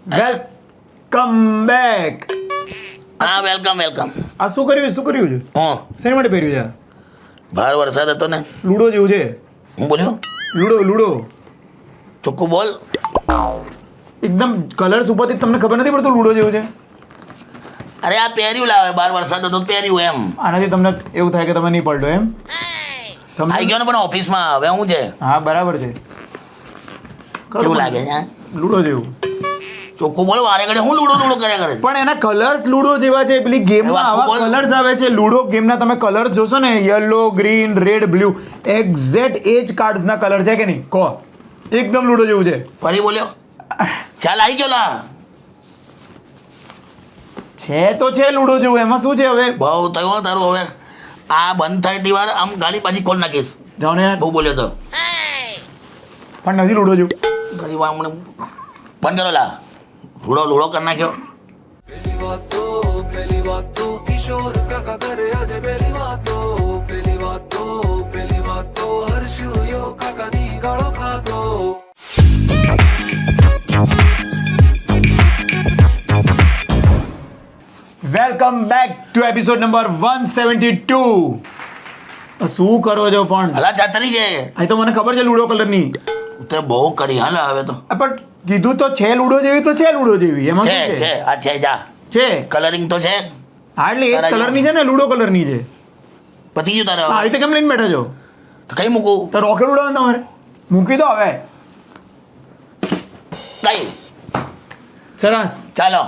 Welcome back. હા welcome. આ શું કર્યું છે? શેના માટે પહેર્યું છે? બહાર વરસાદ હતો ને. લૂડો જેવું છે. હું બોલ્યો? લૂડો ચોખ્ખું બોલ. એકદમ કલર્સ ઉપરથી તમને ખબર નથી પડતું લૂડો જેવું છે. અરે આ પહેર્યું લાવે, બહાર વરસાદ હતો પહેર્યું એમ. આનાથી તમને એવું થાય કે તમે નહીં પડો એમ. આવી ગયો ને પણ ઓફિસમાં. હવે હું છે? હા બરાબર છે. કેવું લાગે છે? લૂડો જેવું. ચોખ્ખું બોલ. વારે ઘડે હું લૂડો કર્યા કરે? પણ એના કલર્સ લૂડો જેવા છે. પેલી ગેમમાં આવા કલર્સ આવે છે. લૂડો ગેમના તમે કલર્સ જોશો ને, yellow, green, red, blue, exact એ જ કાર્ડ્સના કલર છે કે નહીં? કહો. એકદમ લૂડો જેવું છે. ફરી બોલ્યો? ખ્યાલ આવી ગયો લા? છે તો છે લૂડો જેવું. એમાં શું છે હવે? બહુ થયું તારું. હવે આ બંધ થાય તી વાર આમ ગાલી પાછી ખોલ નાખીશ. જાઓ ને યાર. બહુ બોલ્યો તો પણ નથી લૂડો જેવું. ફરી વાર મને બંધ કરો લા. લૂડો કરી નાખ્યો. પહેલી વાત તો કિશોર કાકા કરે આજે પહેલી વાત તો હર્ષિયો કાકાની ગાળો ખાધો. Welcome back to episode number 172. શું કરો છો પણ? હલા ચાતરી છે. અહીં તો મને ખબર છે લૂડો કલરની. તે બહુ કરી હાલ હવે તો. પણ કીધું તો છે લૂડો જેવી, તો છે લૂડો જેવી. એમાં છે શું છે આ છે જા છે કલરિંગ તો છે. હા એટલે એ જ કલરની છે ને, લૂડો કલરની છે. પતી ગયું તારે? હા એ તો કેમ લઈને બેઠા છો? તો કઈ મૂકું? તો રોકેટ ઉડાવવાનું તમારે મૂકી દો હવે. કઈ? સરસ. ચાલો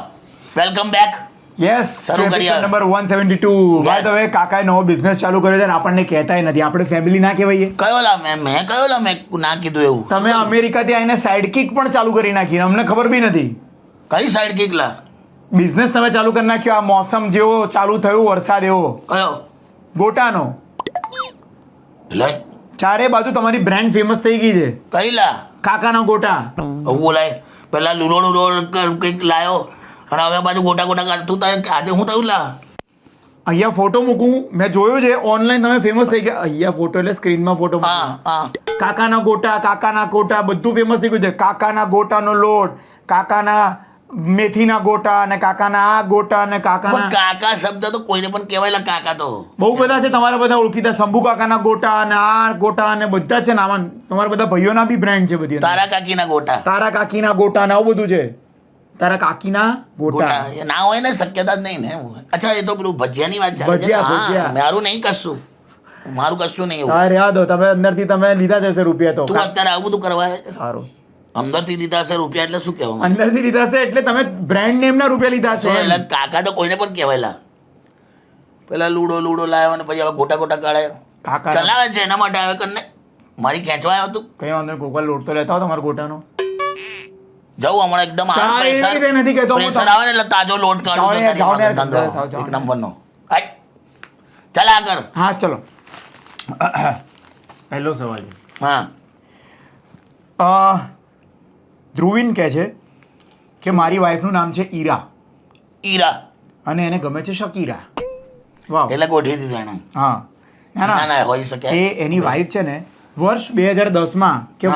વેલકમ બેક. યસ, શરૂ કરીએ. Episode number 172. By the way કાકાએ નવો બિઝનેસ ચાલુ કર્યો છે ને આપણને કહેતાય નથી. આપણે ફેમિલી ના કહેવાઈએ. કયો લા? મેં કયો લા? મેં ના કીધું એવું. તમે અમેરિકાથી આવીને સાઇડ કિક પણ ચાલુ કરી નાખી. અમને ખબર બી નથી. કઈ સાઈડ કિક લા? બિઝનેસ તમે ચાલુ કરી નાખ્યો. આ મોસમ જેવો ચાલુ થયું, વરસાદ એવો. કયો? ગોટાનો. એટલે ચારે બાજુ તમારી બ્રાન્ડ ફેમસ થઈ ગઈ છે. કઈ લા? કાકાના ગોટા. હું બોલાય પેલા લૂડો કંઈક લાયો અને હવે બાજુ ગોટા કાઢતું તારે આજે હું થયું લા? અહીંયા ફોટો મૂકું, મેં જોયું છે ઓનલાઈન. તમે ફેમસ થઈ ગયા. અહીંયા ફોટો એટલે સ્ક્રીનમાં ફોટો. હા કાકાના ગોટા બધું ફેમસ થઈ ગયું છે. કાકાના ગોટાનો લોટ, કાકાના મેથીના ગોટા, અને કાકાના આ ગોટા, અને પણ કાકાના કાકા શબ્દ તો કોઈને પણ કહેવાય લા. કાકા તો બહુ બધા છે તમારા બધા ઓળખીતા. શંભુ કાકાના ગોટા અને આ ગોટા અને બધા છે ને. આમાં તમારા બધા ભાઈઓના બી બ્રાન્ડ છે બધી. તારા કાકીના ગોટા, તારા કાકીના ગોટા ને આવું બધું છે. તારા કાકીના ગોટા એ ના હોય ને, શક્યતા જ નહીં ને. અચ્છા એ તો પેલું ભજીયાની વાત ચાલે છે. ભજીયા. મારું નહીં કશું, મારું કશું નહીં એવું. તારે યાદ હો, તમે અંદરથી તમે લીધા જશે રૂપિયા તો. તું અત્યારે આવું બધું કરવા સારું. અંદરથી લીધા હશે રૂપિયા એટલે શું કહેવાનું? અંદરથી લીધા છે એટલે તમે બ્રાન્ડ નેમ ના રૂપિયા લીધા છે. એટલે કાકા તો કોઈને પણ કહેવાય લા. પેલા લૂડો લાવ્યો અને પછી હવે ગોટા કાઢે. કાકા ચલાવે છે એના માટે આવે કરીને મારી ખેંચવા આવ્યો તું. કઈ વાંધો નહીં. કોકવાર લોટ તો લેતા હો તમારા ગોટાનો. જવું હમણાં એકદમ નથી કહેતો. પ્રેશર આવે ને એટલે તાજો લોટ કાઢું. એક નંબરનો. ચાલ આગળ. હા ચલો. પહેલો સવાલ છે. હા ધ્રુવીન કહે છે કે મારી વાઈફનું નામ છે ઈરા ઈરા અને એને ગમે છે શકીરા. વાહ. એટલે ગોઠવી દીધું એને. હા ના હોઈ શકે. એ એની વાઈફ છે ને, વર્ષ 2010 કે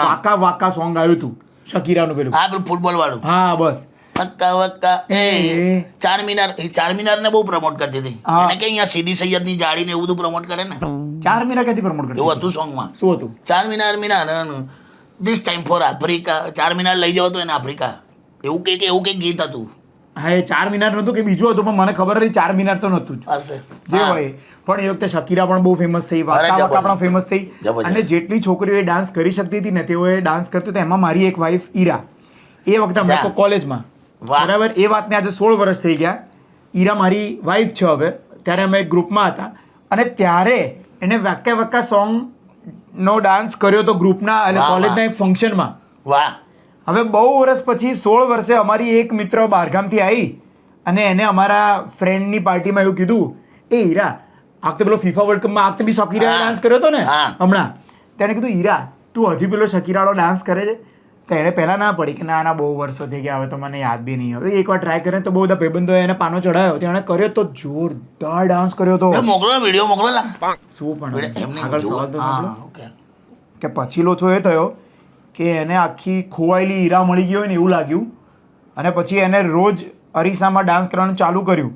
વાકા સોંગ આવ્યું હતું શકીરાનું પેલું. હા પેલું ફૂટબોલ વાળું. હા બસ. વક્કા ચારમીનાર ને બહુ પ્રમોટ કરતી હતી. એને કે અહીંયા સીદી સૈયદ ની જાળી ને એવું બધું પ્રમોટ કરે ને. ચારમીનાર ક્યાંથી પ્રમોટ કરે? એવું હતું સોંગમાં. શું હતું? Charminar this time for Africa. Charminar લઈ જાવ તો એને આફ્રિકા એવું કંઈક ગીત હતું. હા એ ચારમીનાર નહોતું કે બીજું હતું, પણ મને ખબર નથી. ચારમીનાર તો નહોતું જ. હશે જે હોય. પણ એ વખતે શકીરા પણ બહુ ફેમસ થઈ, વાકા પણ ફેમસ થઈ. અને જેટલી છોકરીઓ ડાન્સ કરી શકતી હતી ને, તેઓએ ડાન્સ કરતું હતું. એમાં મારી એક વાઈફ ઈરા, એ વખતે અમે કોલેજમાં, બરાબર, એ વાતને આજે 16 વર્ષ થઈ ગયા. ઈરા મારી વાઈફ છે હવે. ત્યારે અમે એક ગ્રુપમાં હતા અને ત્યારે એને વાકા સોંગ નો ડાન્સ કર્યો તો ગ્રુપના એટલે કોલેજના એક ફંક્શનમાં. વાહ. હવે બહુ વર્ષ પછી 16 વર્ષે અમારી એક મિત્ર બહારગામથી આવી અને એને અમારા ફ્રેન્ડની પાર્ટીમાં એવું કીધું, એ હીરા આ વખતે પેલો FIFA વર્લ્ડ કપમાં આ વખતે બી શકીરાએ ડાન્સ કર્યો હતો ને હમણાં. તેણે કીધું, હીરા તું હજી પેલો શકીરાવાળો ડાન્સ કરે છે? તો એને પહેલાં ના પડી કે ના બહુ વર્ષો થઈ ગયા, હવે તો મને યાદ બી નહીં આવે. એકવાર ટ્રાય કરે તો બહુ બધા ભાઈબંધોએ એને પાનો ચડાવ્યો, તેણે કર્યો તો જોરદાર ડાન્સ કર્યો તો. મોકલો વિડીયો મોકલો. શું પણ આગળ સવાલ તો મોકલો કે પછી લોચો એ થયો કે એને આખી ખોવાયેલી હીરા મળી ગઈ હોય ને એવું લાગ્યું અને પછી એને રોજ અરીસામાં ડાન્સ કરવાનું ચાલુ કર્યું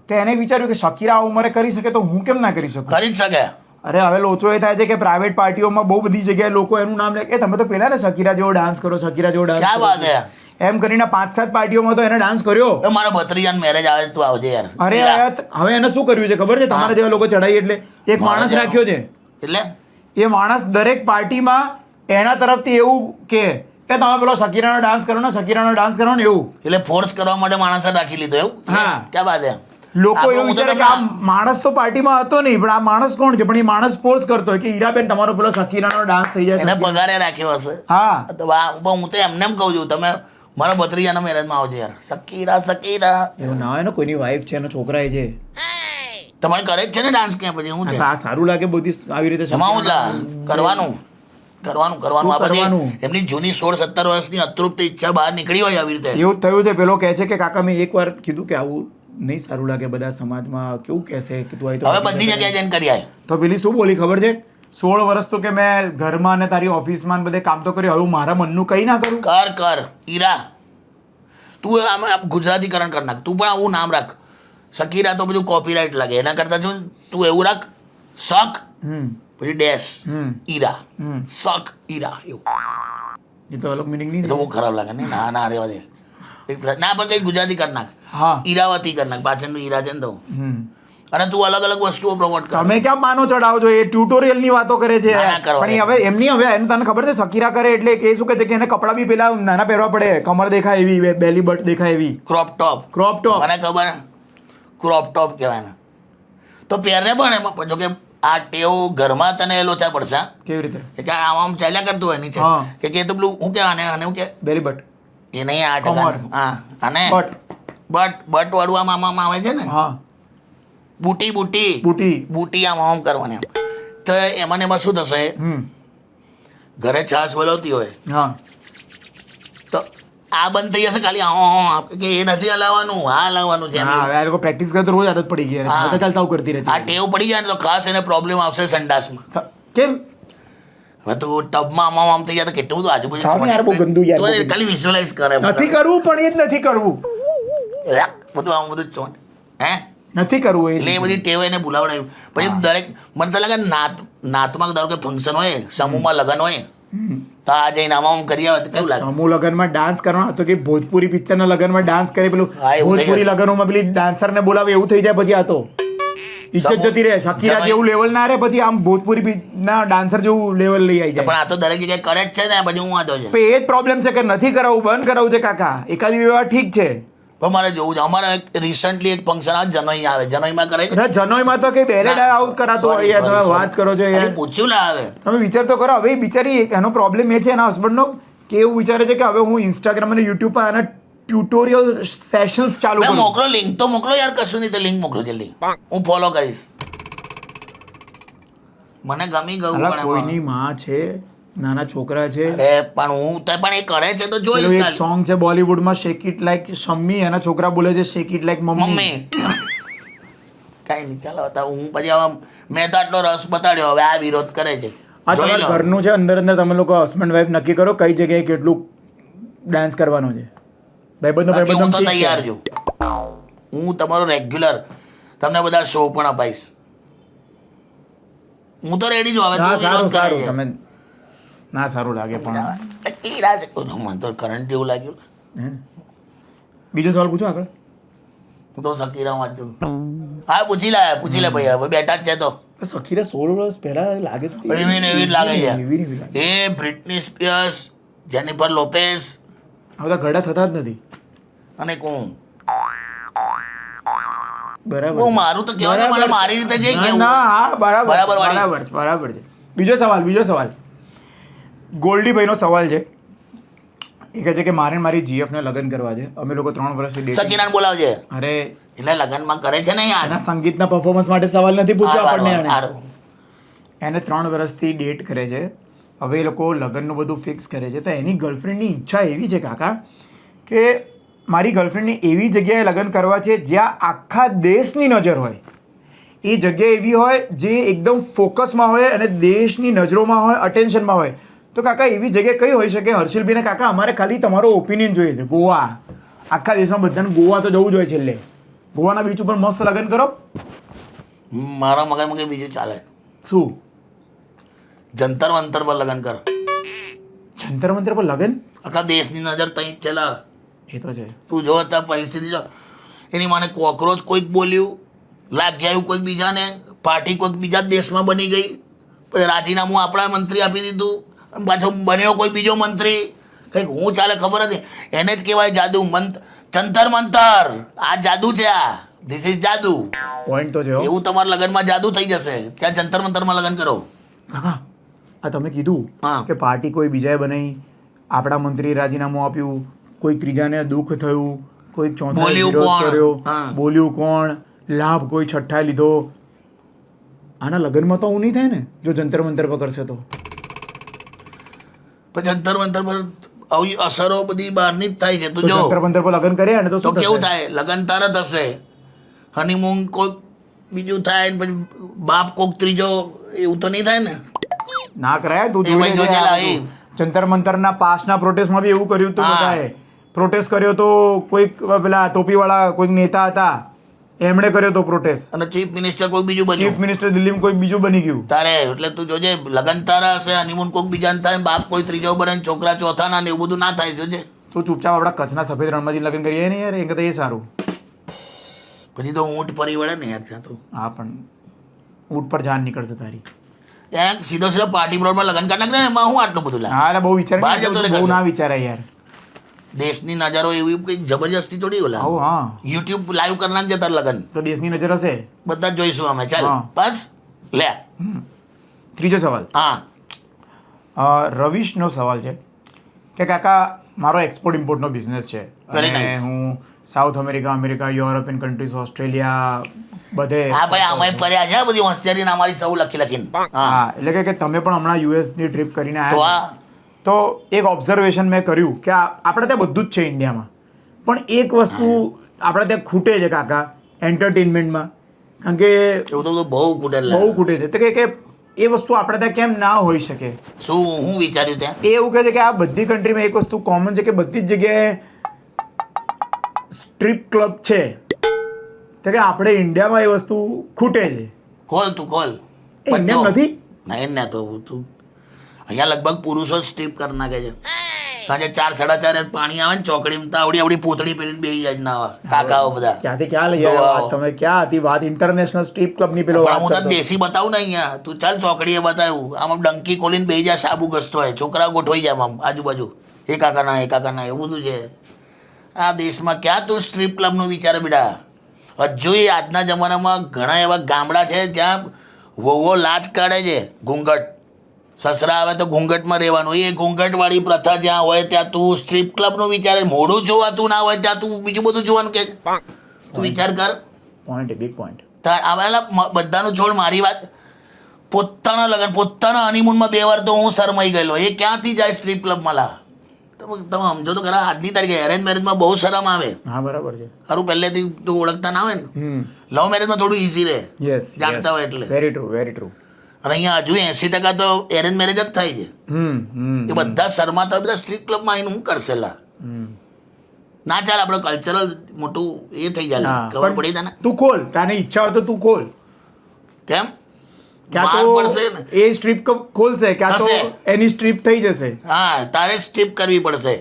તો એને વિચાર્યું કે શકીરા આ ઉંમરે કરી શકે તો હું કેમ ના કરી શકું. કરી જ શકે. અરે હવે લોચો એ થાય છે કે પ્રાઇવેટ પાર્ટીઓમાં બહુ બધી જગ્યાએ લોકો એનું નામ લે કે તમે તો પેલા ને શકીરા જેવો ડાન્સ કરો, શકીરા જેવો ડાન્સ ક્યાં વાત હે. એમ કરીને 5-7 પાર્ટીઓમાં તો એને ડાન્સ કર્યો. એ મારા ભત્રીજાનો મેરેજ આવે તું આવજે યાર. અરે હવે એને શું કર્યું છે ખબર છે? તમારા જેવા લોકો ચડાઈ એટલે એક માણસ રાખ્યો છે. એટલે એ માણસ દરેક પાર્ટીમાં એના તરફથી એવું કે તમે પેલો શકીરાનો ડાન્સ કરો ને, શકીરાનો ડાન્સ કરો ને એવું. એટલે ફોર્સ કરવા માટે માણસે રાખી લીધો એવું. હા. ક્યાં વાત હે. લોકો એવું વિચારે કે આ માણસ તો પાર્ટીમાં હતો નહીં, પણ આ માણસ કોણ છે? પણ એ માણસ ફોર્સ કરતો હોય કે હીરાબેન તમારો પેલો શકીરાનો ડાન્સ થઈ એને જાય. પગારે રાખ્યો હશે. હા, તો હું તો એમને એમ કહું છું તમે મારા ભત્રીજાના મેરેજમાં આવજો યાર. શકીરા શકીરા એવું ના હોય ને, કોઈની વાઈફ છે એનો છોકરા છે. તમારે કરે જ છે ને ડાન્સ ક્યાં પછી હું છે આ સારું લાગે બધી આવી રીતે એમાં હું લા કરવાનું આ બધી કરવાનું? એમની જૂની 16-17 વર્ષની અતૃપ્ત ઈચ્છા બહાર નીકળી હોય આવી રીતે. એવું જ થયું છે. પેલો કહે છે કે કાકા મેં એકવાર કીધું કે આવું નહીં સારું લાગે, બધા સમાજમાં કેવું કહેશે કે તું આવી તો હવે બધી જગ્યાએ જઈને કરી આય. તો પેલી શું બોલી ખબર છે? 16 વર્ષ તો કે મેં ઘરમાં ને તારી ઓફિસમાં ને બધે કામ તો કર્યું, હવે હું મારા મનનું કંઈ ના કરું. કર ઈરા તું આમ ગુજરાતીકરણ કર નાખ. તું પણ આવું નામ રાખ. શકીરા તો બધું કોપીરાઇટ લાગે. એના કરતા જો તું એવું રાખ શક પછી ડેશ ઈરા શક ઈરા એવું. એ તો અલગ મિનિંગ નહીં. એ તો બહુ ખરાબ લાગે ને. ના રેવા દે. ના પણ કઈ ગુજરાતી કર નાખ. હા, ઈરાવતી કર નાખ. પાછળનું ઈરા છે ને તો. અને તું અલગ અલગ વસ્તુઓ પ્રમોટ કર. તમે ક્યાં માનો ચડાવો છો? એ ટ્યુટોરિયલ ની વાતો કરે છે. ના, ના કરવા પણ હવે એમની હવે એને તને ખબર છે શકીરા કરે એટલે કે શું કહે છે કે એને કપડાં બી પેલા નાના પહેરવા પડે, કમર દેખાય એવી, બેલી બટ દેખાય એવી. ક્રોપ ટોપ મને ખબર ક્રોપ ટોપ કહેવાય ને. તો પહેરને પણ એમાં જો કે આ ટેવ ઘરમાં તને લોચા પડશે. કેવી રીતે? કે આમ ચાલ્યા કરતું હોય નીચે હા. કે તો પેલું હું કહેવાને અને હું કે બેલી બટ એ નહીં આ ટકાનું. હા અને બટ વાળું આમ આવે છે ને. હા, બુટી આમ કરવાની એમ. તો એમાં ને એમાં શું થશે? ઘરે છાશ વલોવતી હોય હા, તો આ બંધ થઈ જશે. ખાલી કે એ નથી હલાવવાનું, આ હલાવવાનું છે. હા, હવે આ લોકો પ્રેક્ટિસ કરે તો રોજ આદત પડી ગઈ. હા. ચાલતા ચાલતા આવું કરતી આ રહેતી. ટેવ પડી જાય ને તો ખાસ એને પ્રોબ્લેમ આવશે સંડાસમાં. કેમ? હવે તો ટબમાં આમ થઈ જાય તો કેટલું બધું ચાલ યાર, બહુ ગંદુ યાર, બહુ આજુબાજુ ગંદુ. ખાલી વિઝ્યુઅલાઇઝ કરે નથી કરવું, પણ એ જ નથી કરવું. બધું આમ બધું ચોંટ હે નથી કરવું એટલે એ બધી ટેવ એને ભૂલાવડાવ્યું. પછી દરેક મને તો લાગે નાતમાં ધારો કે ફંક્શન હોય, સમૂહમાં લગ્ન હોય તો આ જઈને આમ કરી આવે તો કેવું લાગે? સમૂહ લગ્નમાં ડાન્સ કરવાનો હતો કે ભોજપુરી પિક્ચરના લગ્નમાં ડાન્સ કરે પેલું હા, એવું થઈ ભોજપુરી જશે. લગ્નોમાં પેલી ડાન્સરને બોલાવે એવું થઈ જાય. પછી આ તો ઇજ્જત જતી રહે. શકીરા જમાઈ- જેવું લેવલ ના રહે, પછી આમ ભોજપુરી ના ડાન્સર જેવું લેવલ લઈ આવી પણ જાય. આ તો દરેક જગ્યાએ કરે જ છે ને. પછી હું વાંધો છે પણ એ જ પ્રોબ્લેમ છે કે નથી કરાવવું, બંધ કરાવવું છે કાકા. એકાદી વ્યવહાર ઠીક છે. પણ મારે જોવું છે. અમારે રિસન્ટલી એક ફંક્શન આ જનોઈ આવે. જનોઈમાં કરે છે. અરે જનોઈમાં તો કઈ બેરેડ આઉટ કરાતો Sorry, હોય યાર. તમે sorry. વાત કરો છો યાર. ખાલી પૂછ્યું લા આવે. તમે વિચાર તો કરો. હવે એ બિચારી એનો પ્રોબ્લેમ એ છે એના હસબન્ડનો કે એવું વિચારે છે કે હવે હું ઇન્સ્ટાગ્રામ અને યુટ્યુબ પર આના ટ્યુટોરિયલ સેશન્સ ચાલુ મેં કરું. મોકલો લિંક તો મોકલો યાર. કશું નહીં તો લિંક મોકલો જલ્દી. હું ફોલો કરીશ. મને ગમી ગયું અલા, પણ એમાં. કોઈની માં છે, નાના છોકરા છે. અરે પણ હું તો પણ એ કરે છે તો જોઈશ પેલું એક કાલ. સોંગ છે બોલીવુડમાં શેક ઇટ લાઈક શમ્મી, એના છોકરા બોલે છે શેક ઇટ લાઈક મમ્મી. મમ્મી કાંઈ નહીં ચાલો બતાવો. હું પછી હવે મેં તો આટલો રસ બતાડ્યો, હવે આ વિરોધ કરે છે. આ જોઈ તમારા લો. ઘરનું છે. અંદર અંદર તમે લોકો હસબન્ડ વાઈફ નક્કી કરો કઈ જગ્યાએ કેટલું ડાન્સ કરવાનો છે. ભાઈબંધો બાકી હું તો ઠીક તૈયાર છે. છું. હું તમારો રેગ્યુલર તમને બધા શો પણ અપાઈશ. હું તો રેડી છું. હવે ના, તું સારું વિરોધ કરે સારું. છે. તમે ના સારું લાગે પણ એ રાજ મને તો કરંટ જેવું લાગ્યું. હે ને? બીજો સવાલ પૂછો આગળ. હું તો શકીરા વાંચું. હા પૂછી લે ભાઈ. હવે બેઠા જ છે તો સખીરા 16 વર્ષ પહેલા લાગે તો એવી ને એવી જ લાગે છે. એવી ને એવી લાગે. એ બ્રિટની સ્પિયર્સ, જેનિફર લોપેઝ હવે તો ઘડા થતા જ નથી. અને કોણ બરાબર હું છે. મારું તો કહેવાનું મને મારી રીતે જે ના, કહેવું. ના, હા, બરાબર બરાબર વાળી. બરાબર છે, બરાબર છે. બીજો સવાલ ગોલ્ડીભાઈનો સવાલ છે. એ કહે છે કે મારે ને મારી GF ને લગ્ન કરવા છે. અમે લોકો 3 વર્ષથી dating- શકીરાને બોલાવજે. અરે એટલે લગ્નમાં કરે છે ને યાર. એના સંગીતના પરફોર્મન્સ માટે સવાલ નથી પૂછ્યો હારું, આપણને એને. હારું. એને 3 વર્ષથી ડેટ કરે છે. હવે એ લોકો લગ્નનું બધું ફિક્સ કરે છે. તો એની ગર્લફ્રેન્ડની ઈચ્છા એવી છે કાકા કે મારી ગર્લફ્રેન્ડને એવી જગ્યાએ લગ્ન કરવા છે જ્યાં આખા દેશની નજર હોય. એ જગ્યા એવી હોય જે એકદમ ફોકસમાં હોય અને દેશની નજરોમાં હોય, અટેન્શનમાં હોય. તો કાકા એવી જગ્યા કઈ હોઈ શકે? હર્ષિલભાઈને કાકા અમારે ખાલી તમારો ઓપિનિયન જોઈએ છે. ગોવા, આખા દેશમાં બધાને ગોવા તો જવું જોઈએ છેલ્લે. ગોવાના બીચ ઉપર મસ્ત લગ્ન કરો. મારા મગજમાં કંઈ બીજું ચાલે. શું જંતર મંતર પર લગ્ન કર. જંતર મંતર પર લગ્ન? આખા દેશની નજર તઈ જ છે. એ તો છે. તું જો ત્યાં પરિસ્થિતિ જો એની માને કોકરોચ કોઈક બોલ્યું, લાગ્યા એવું કોઈક બીજાને, પાર્ટી કોઈક બીજા દેશમાં બની ગઈ, પછી રાજીનામું આપણા મંત્રી આપી દીધું, અને પાછો બન્યો કોઈ બીજો મંત્રી. કંઈક હું ચાલે ખબર હતી. એને જ કહેવાય જાદુ. જંતર મંતર આ જાદુ છે. આ ધીસ ઇઝ જાદુ. પોઈન્ટ તો છે હો. એવું તમારા લગ્નમાં જાદુ થઈ જશે. ત્યાં જંતર મંતરમાં લગ્ન કરો. કાકા આ તમે કીધું હા. કે પાર્ટી કોઈ બીજાએ બનાવી, આપણા મંત્રીએ રાજીનામું આપ્યું, કોઈ ત્રીજાને દુઃખ થયું, કોઈ ચોથાએ બોલ્યું વિરોધ કોણ? કર્યો, હા. બોલ્યું કોણ, લાભ કોઈ છઠ્ઠાએ લીધો. આના લગ્નમાં તો આવું નહીં થાય ને જો જંતર મંતર પર કરશે તો. પણ જંતર મંતર પર આવી અસરો બધી બહારની જ થાય છે. તો તું જો જંતર મંતર પર લગ્ન કર્યા ને તો તો શું કેવું થશે? થાય? લગ્ન તરત હશે. હનીમૂન કોઈક બીજું થાય ને પછી બાપ કોક ત્રીજો, એવું તો નહીં થાય ને. ના કરાય. તું એ ભાઈ જોઈને જોજે છે આ લાવી. બધું. જંતર મંતરના પાસના પ્રોટેસ્ટમાં બી એવું કર્યું હતું હા. બધાએ. પ્રોટેસ્ટ કર્યો તો કોઈક પેલા ટોપીવાળા કોઈક નેતા હતા એમણે કર્યો તો પ્રોટેસ્ટ. અને ચીફ મિનિસ્ટર કોઈ બીજું ચીફ બન્યું મિનિસ્ટર દિલ્હીમાં કોઈ બીજું બની ગયું. તારે. એટલે તું જોજે લગ્ન તારા હશે, હનીમૂન કોઈક બીજાને થાય ને બાપ કોઈ ત્રીજો બને ને છોકરા ચોથાના ને એવું બધું ના થાય. જોજે. તો ચૂપચાપ આપણા કચ્છના સફેદ રણમાં જઈને લગ્ન કરીએ ને યાર, એ કરતા એ સારું. પછી તો ઊંટ પરી વળે ને યાર ત્યાં તો. હા પણ ઊંટ પર જાન નીકળશે તારી. ત્યાં સીધો સીધો પાર્ટી પ્લોટમાં લગ્ન કરી નાખ ને, એમાં હું આટલું બધું લાગે? હા એટલે બહુ વિચાર બહાર જતો રહે બહુ કશે. ના વિચારાય યાર. દેશની નજરો એવી કંઈક જબરજસ્તી થોડી ઓલા. આવું હા યુટ્યુબ લાઈવ કરી નાખજે તાર લગ્ન. તો દેશની નજર હશે. બધા જ જોઈશું અમે. ચાલ હા. બસ લે. ત્રીજો સવાલ. હા રવિશનો સવાલ છે કે કાકા મારો એક્સપોર્ટ ઇમ્પોર્ટનો બિઝનેસ છે Very અને nice. હું south America, European countries, Australia બધે. હા ભાઈ આમાં ફર્યા છે બધી હોશિયારી ને અમારી સૌ લખી લખીને. હા હા એટલે કે તમે પણ હમણાં યુએસની ટ્રીપ કરીને તો આવ્યા આ તો એક ઓબ્ઝર્વેશન મેં કર્યું કે આપણે ત્યાં બધું જ છે ઇન્ડિયામાં, પણ એક વસ્તુ આપણે ત્યાં ખૂટે છે કાકા એન્ટરટેનમેન્ટમાં. કારણ કે એવું તો બહુ કુટેલા. બહુ ખૂટે છે. તો કે એ વસ્તુ આપણે ત્યાં કેમ ના હોઈ શકે? શું હું વિચાર્યું ત્યાં? એ એવું કહે છે કે આ બધી કન્ટ્રીમાં એક વસ્તુ કોમન છે કે બધી જ જગ્યાએ સ્ટ્રીપ ક્લબ છે. તો કે આપણે ઇન્ડિયામાં એ વસ્તુ ખૂટે છે. ખોલ તું ખોલ. એ ઇન્ડિયામાં નથી. નહીં ના તો તું અહીંયા લગભગ પુરુષો જ સ્ટ્રીપ કરી નાખે છે. સાંજે 4 સાડા 4 પાણી આવે ને ચોકડીમાં તો આવડી આવડી પૂતળી પહેરીને બેસી જાય છે નાવા. કાકાઓ બધા. ક્યાંથી ક્યાં લઈ આવ્યા વાત તમે? ક્યાં હતી વાત? ઇન્ટરનેશનલ સ્ટ્રીપ ક્લબની પેલો પણ વાત હું તને કરતો. દેશી બતાવું ને અહીંયા. તું ચાલ ચોકડીએ બતાવ્યું. આમાં ડંકી ખોલીને બેસી જાય, સાબુ ઘસતો હોય, છોકરાઓ ગોઠવાઈ જાય આમ આજુબાજુ. એ કાકાના એવું બધું છે આ દેશમાં. ક્યાં તું સ્ટ્રીપ ક્લબનું વિચારે બેટા? હજુ આજના જમાનામાં ઘણા એવા ગામડા છે જ્યાં વહુઓ લાજ કાઢે છે ઘૂંઘટ. સસરા આવે તો ઘૂંઘટમાં રહેવાનું. એ ઘૂંઘટવાળી પ્રથા જ્યાં હોય ત્યાં તું સ્ટ્રીપ ક્લબનું વિચારે. મોઢું જોવાતું ના હોય ત્યાં તું બીજું બધું જોવાનું કે તું વિચાર કર. Point, big point. આવેલા બધાનું છોડ. મારી વાત પોતાના લગ્ન પોતાના હનીમૂનમાં 2 વાર તો હું શરમાઈ ગયેલો. એ ક્યાંથી જાય સ્ટ્રીપ ક્લબમાં? લા તમે સમજો તો ખરા. આજની તારીખે એરેન્જ મેરેજમાં બહુ શરમ આવે. હા બરાબર છે. ખરું પહેલેથી તું ઓળખતા ના આવે ને. લવ મેરેજમાં થોડું ઈઝી રહે, યસ જાણતા હોય એટલે. Very true, very true. અને અહીંયા હજુ 80% તો એરેન્જ મેરેજ જ થાય છે. એ બધા શરમાતા હોય. બધા સ્ટ્રીટ ક્લબમાં આવીને હું કરશે લા? ના ચાલ આપણે કલ્ચરલ મોટું એ થઈ જાય. ખબર પડી તને? તું ખોલ, તારી ઈચ્છા હોય તો તું ખોલ. કેમ? ક્યાં માર તો પડશે ને. એ સ્ટ્રીપ ખોલશે, ક્યાં તો થશે. એની સ્ટ્રીપ થઈ જશે. હા તારે સ્ટ્રીપ કરવી પડશે.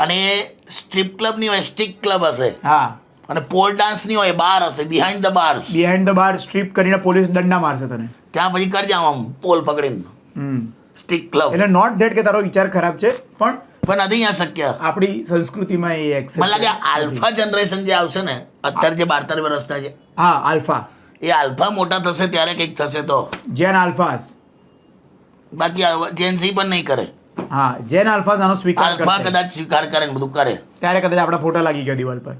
અને એ સ્ટ્રીપ ક્લબની હોય સ્ટીક ક્લબ હશે. હા અને પોલ ડાન્સની હોય બાર હશે, behind the bars. Behind the bar strip કરીને પોલીસ દંડા મારશે તને. ત્યાં પછી કરજે આમ પોલ પકડીને સ્ટીક ક્લબ. એટલે નોટ ધેટ કે તારો વિચાર ખરાબ છે, પણ પણ નથી અહીંયા શક્ય. આપણી સંસ્કૃતિમાં એ accept મને લાગે આલ્ફા જનરેશન જે આવશે ને અત્યારે જે 12 વર્ષના છે, હા આલ્ફા, એ આલ્ફા મોટા થશે ત્યારે કંઈક થશે તો. જેન આલ્ફાસ. બાકી જેન્સી પણ નહીં કરે. હા જેન આલ્ફાસ આનો સ્વીકાર આલ્ફા કરશે. કદાચ સ્વીકાર કરે ને બધું કરે. ત્યારે કદાચ આપણા ફોટા લાગી ગયા દિવાલ પર.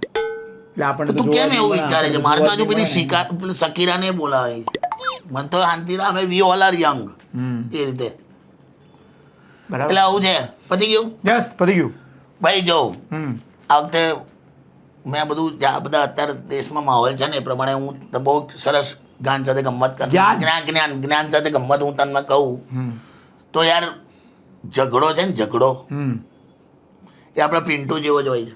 એટલે આપણને તો તું કેમ જોવા એવું જેવું વિચારે છે? ના, મારે તો હજુ પેલી જોવા જેવું પેલી શકીરાને બોલાવે. મને તો શાંતિરામ વી ઓલ આર યંગ એ રીતે. બરાબર. એટલે આવું છે. પતી ગયું યસ પતી ગયું. ભાઈ જો હમ આ વખતે મેં બધું બધા અત્યારે દેશમાં માહોલ છે ને એ પ્રમાણે હું તો બહુ સરસ જ્ઞાન સાથે ગમત કર જ્ઞાન સાથે ગમત હું તમને કહું તો યાર ઝઘડો છે ને ઝઘડો એ આપણે પિન્ટુ જેવો જ હોય છે.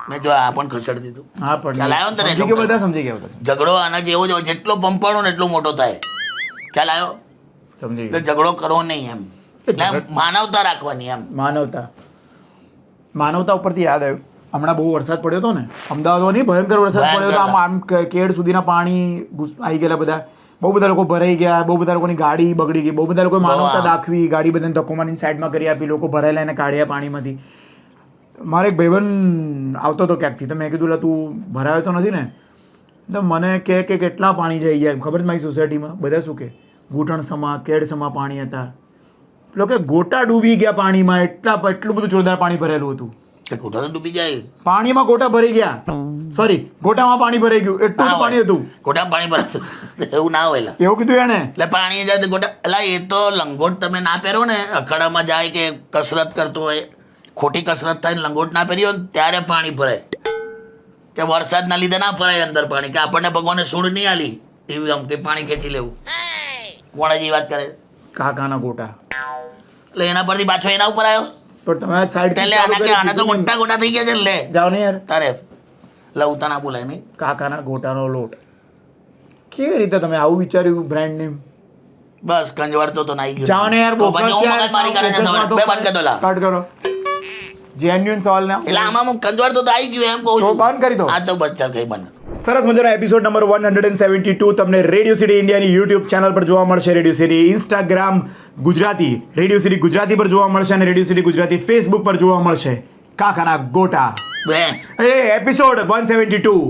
મેં જો આ પણ ખસેડી દીધું. હા પણ ખ્યાલ આવ્યો ને તને? સમજી ગયા બધા, સમજી ગયા બધા, ઝઘડો આના જેવો જ હોય. જેટલો પંપાણો ને એટલો મોટો થાય. ખ્યાલ આવ્યો? સમજી એટલે ગયા. ઝઘડો કરવો નહીં એમ. એટલે માનવતા રાખવાની એમ. માનવતા ઉપરથી યાદ આવ્યું, હમણાં બહુ વરસાદ પડ્યો હતો ને અમદાવાદમાં, નહીં ભયંકર વરસાદ પડ્યો હતો. આમ કેડ સુધીના પાણી આવી ગયેલા બધા, બહુ બધા લોકો ભરાઈ ગયા, બહુ બધા લોકોની ગાડી બગડી ગઈ, બહુ બધા લોકોએ માનવતા દાખવી, ગાડી બધાને ધક્કો મારીને સાઈડમાં કરી આપી, લોકો ભરાયેલા એને કાઢ્યા પાણીમાંથી. મારે એક ભાઈબંધ આવતો હતો ક્યાંકથી, તો મેં કીધું લા તું ભરાયો તો નથી ને? તો મને કે કેટલા પાણી જઈ ગયા ખબર છે મારી સોસાયટીમાં? બધા શું કે ઘૂંટણ સમા કેડ સમા પાણી હતા. પેલો કે ગોટા ડૂબી ગયા પાણીમાં, એટલું બધું જોરદાર પાણી ભરેલું હતું. ગોટા તો ડૂબી જાય. પાણીમાં ગોટા ભરાઈ ગયા, સોરી ગોટામાં પાણી ભરાઈ ગયું, એટલું જ પાણી હતું. ગોટામાં પાણી ભરાતું એવું ના હોય. એવું કીધું એને. એટલે પાણી જાય તો ગોટા. એટલે એ તો લંગોટ તમે ના પહેરો ને, અખાડામાં જાય કે કસરત કરતો હોય, ખોટી કસરત થાય લંગોટ ના પહેરી હોય ને ત્યારે પાણી ભરાય. કે વરસાદના લીધે ના ભરાય અંદર પાણી, કે આપણને ભગવાને સૂળ નહીં આલી એવી આમ કે પાણી ખેંચી લેવું. કોણે વાત કરે? કાકાના ગોટા. એટલે એના પરથી પાછો એના ઉપર આવ્યો. પણ તમે સાઈડ એટલે આના તો મોટા ગોટા થઈ ગયા છે ને. લે જાઓ ને યાર. તારે લવતા ના બોલાય નહીં. કાકાના ગોટાનો લોટ. કેવી રીતે તમે આવું વિચાર્યું બ્રાન્ડ નેમ? બસ કંજવાડતો તો નાઈ ગયો. જાઓ ને યાર, તો પછી હું મગજમારી કરે છે સવારે. બે બંધ કરી દો લા. કટ કરો. જેન્યુઅન સવાલ ના. એટલે આમાં હું કંજવાડતો તો આવી ગયું એમ કહું તો છું. બંધ કરી દો. આ તો બચ્ચા કઈ બંધ. સરસ મજાનો એપિસોડ નંબર 172 તમને રેડિયો સિટી ઇન્ડિયાની યુટ્યુબ ચેનલ પર જોવા મળશે, radio city Instagram Gujarati, radio city Gujarati પર જોવા મળશે, અને રેડિયો સિટી ગુજરાતી ફેસબુક પર જોવા મળશે. કાકાના ગોટા એ એપિસોડ 172.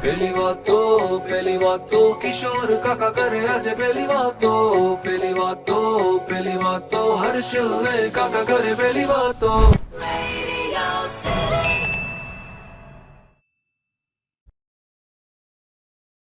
પહેલી વાત તો કિશોર કાકા કરે આજે પહેલી વાત તો હર્ષ ને કાકા કરે પહેલી વાત તો